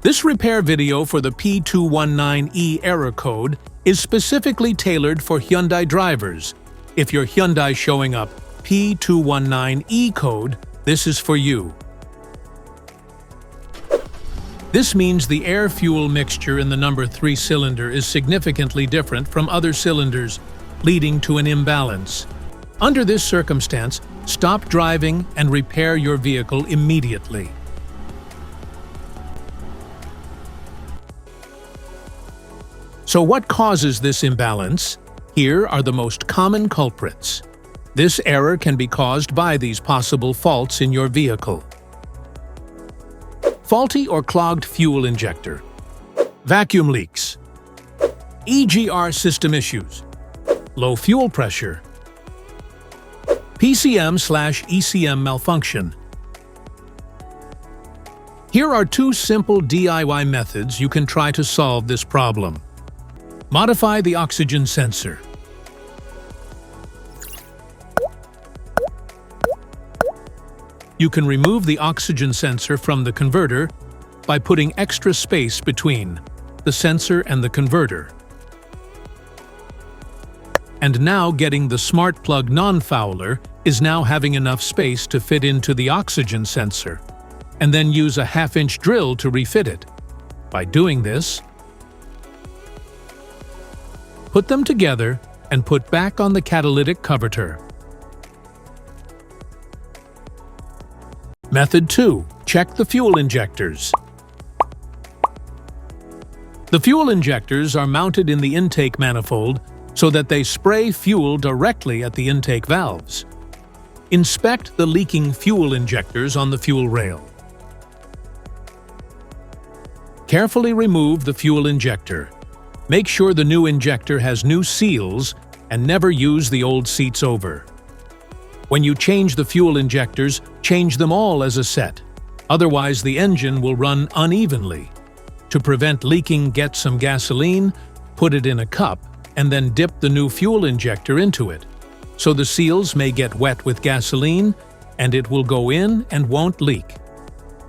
This repair video for the P219E Error Code is specifically tailored for Hyundai drivers. If your Hyundai showing up P219E code, this is for you. This means the air-fuel mixture in the number 3 cylinder is significantly different from other cylinders, leading to an imbalance. Under this circumstance, stop driving and repair your vehicle immediately. So what causes this imbalance? Here are the most common culprits. This error can be caused by these possible faults in your vehicle. Faulty or clogged fuel injector, vacuum leaks, EGR system issues, low fuel pressure, PCM/ECM malfunction. Here are 2 simple DIY methods you can try to solve this problem. Modify the oxygen sensor. You can remove the oxygen sensor from the converter by putting extra space between the sensor and the converter. And now getting the smart plug non-fouler is now having enough space to fit into the oxygen sensor, and then use a 1/2-inch drill to refit it. By doing this, put them together and put back on the catalytic converter. Method 2. Check the fuel injectors. The fuel injectors are mounted in the intake manifold so that they spray fuel directly at the intake valves. Inspect the leaking fuel injectors on the fuel rail. Carefully remove the fuel injector. Make sure the new injector has new seals and never use the old seats over. When you change the fuel injectors, change them all as a set. Otherwise, the engine will run unevenly. To prevent leaking, get some gasoline, put it in a cup, and then dip the new fuel injector into it. So the seals may get wet with gasoline, and it will go in and won't leak.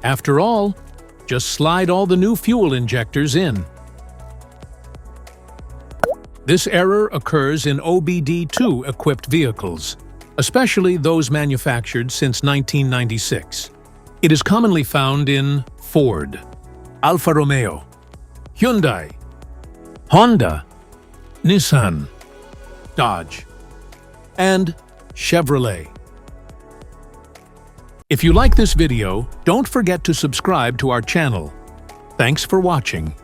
After all, just slide all the new fuel injectors in. This error occurs in OBD2 equipped vehicles, especially those manufactured since 1996. It is commonly found in Ford, Alfa Romeo, Hyundai, Honda, Nissan, Dodge, and Chevrolet. If you like this video, don't forget to subscribe to our channel. Thanks for watching.